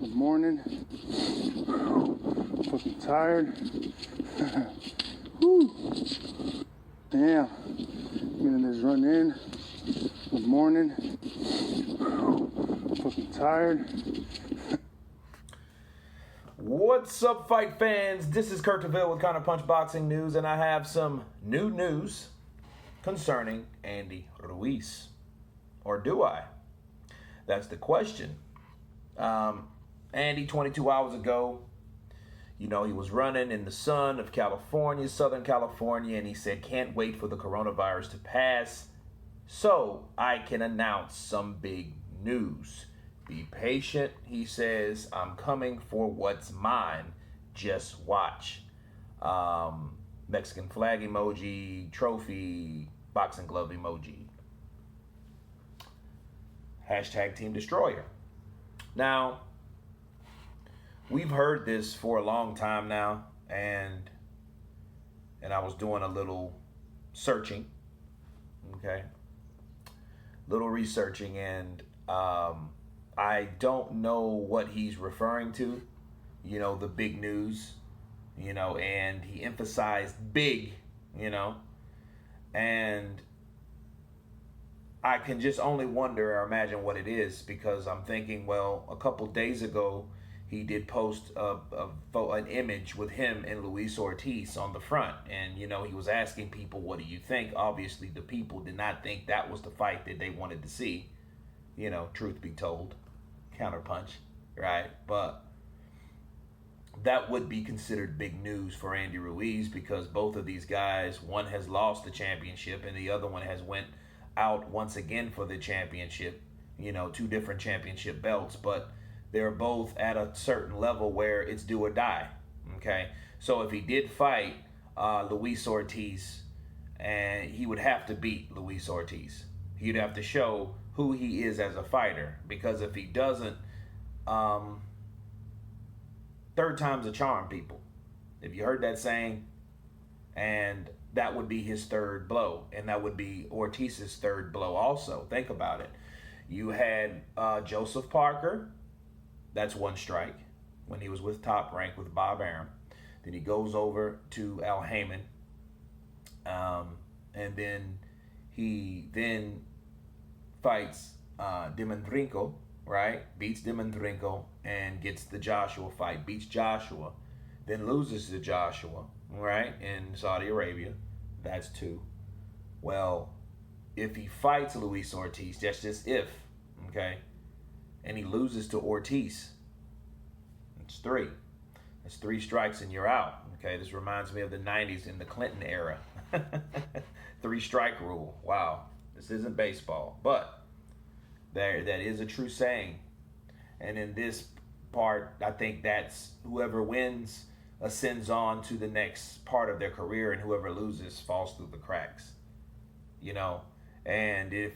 Good morning. Fucking tired. Woo. Damn. Getting this run in. Good morning. Fucking tired. What's up, fight fans? This is Kurt DeVille with Counterpunch Boxing News, and I have some new news concerning Andy Ruiz. Or do I? That's the question. Andy, 22 hours ago, he was running in the sun of California, Southern California, and he said, can't wait for the coronavirus to pass so I can announce some big news. Be patient, he says. I'm coming for what's mine. Just watch. Mexican flag emoji, trophy, boxing glove emoji. Hashtag Team Destroyer. Now, we've heard this for a long time now, and I was doing a little searching, little researching, and I don't know what he's referring to, the big news, and he emphasized big, and I can just only wonder or imagine what it is, because I'm thinking, well, a couple days ago, he did post an image with him and Luis Ortiz on the front. And, he was asking people, what do you think? Obviously, the people did not think that was the fight that they wanted to see. Truth be told, Counterpunch, right? But that would be considered big news for Andy Ruiz, because both of these guys, one has lost the championship and the other one has went out once again for the championship, two different championship belts, but they're both at a certain level where it's do or die. Okay, so if he did fight Luis Ortiz, and he would have to beat Luis Ortiz, he'd have to show who he is as a fighter, because if he doesn't, third time's a charm, people. If you heard that saying, and that would be his third blow, and that would be Ortiz's third blow also. Think about it. You had Joseph Parker. That's one strike when he was with Top Rank with Bob Arum. Then he goes over to Al Heyman. And then he fights Dimondrinko, right? Beats Dimondrinko and gets the Joshua fight. Beats Joshua. Then loses to Joshua, right? In Saudi Arabia. That's two. Well, if he fights Luis Ortiz, that's just if, okay? And he loses to Ortiz, it's three. That's three strikes and you're out. Okay, this reminds me of the 90s in the Clinton era. 3-strike rule. Wow, this isn't baseball, but that is a true saying. And in this part, I think that's whoever wins ascends on to the next part of their career, and whoever loses falls through the cracks. And if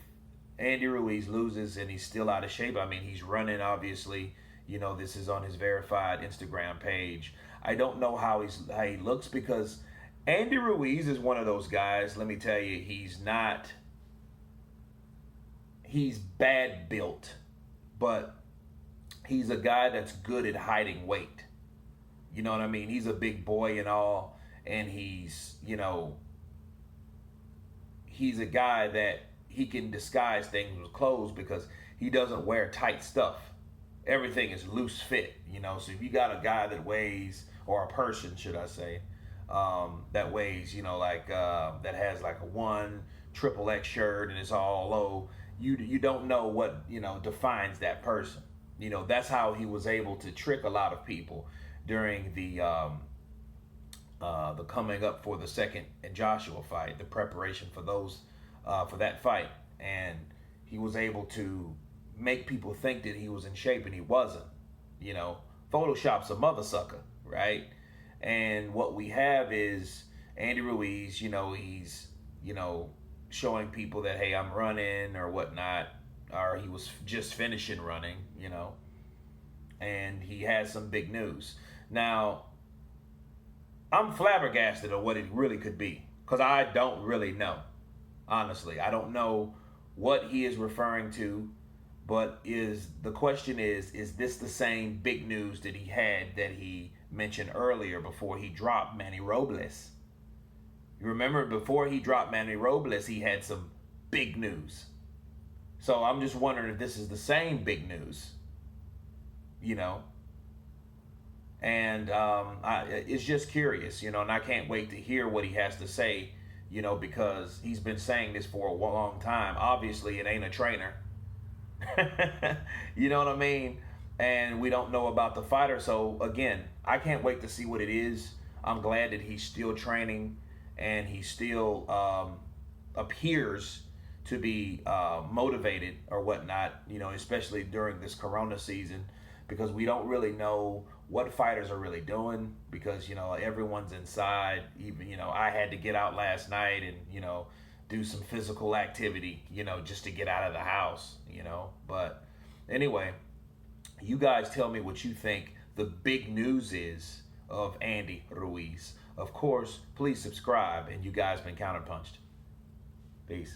Andy Ruiz loses and he's still out of shape, I mean, he's running, obviously, this is on his verified Instagram page. I don't know how he looks, because Andy Ruiz is one of those guys, let me tell you, he's bad built, but he's a guy that's good at hiding weight. You know what I mean? He's a big boy and all, and he's a guy that he can disguise things with clothes, because he doesn't wear tight stuff. Everything is loose fit, So if you got a guy that weighs, or a person, should I say, that weighs, that has like a 1 XXX shirt and it's all low, you don't know what, defines that person. That's how he was able to trick a lot of people during the coming up for the second and Joshua fight, the preparation for that fight, and he was able to make people think that he was in shape, and he wasn't. Photoshop's a mother sucker, right? And what we have is Andy Ruiz. He's showing people that, hey, I'm running or whatnot, or he was just finishing running, and he has some big news. Now, I'm flabbergasted at what it really could be, because I don't really know. Honestly, I don't know what he is referring to. But the question is this the same big news that he had that he mentioned earlier before he dropped Manny Robles? You remember before he dropped Manny Robles, he had some big news. So I'm just wondering if this is the same big news, you know. And it's just curious, you know, and I can't wait to hear what he has to say, you know, because he's been saying this for a long time. Obviously, it ain't a trainer. You know what I mean? And we don't know about the fighter. So, again, I can't wait to see what it is. I'm glad that he's still training and he still appears to be motivated or whatnot, you know, especially during this Corona season, because we don't really know what fighters are really doing because, you know, everyone's inside. Even, you know, I had to get out last night and, you know, do some physical activity, you know, just to get out of the house, you know. But anyway, you guys tell me what you think the big news is of Andy Ruiz. Of course, please subscribe, and you guys been counterpunched. Peace.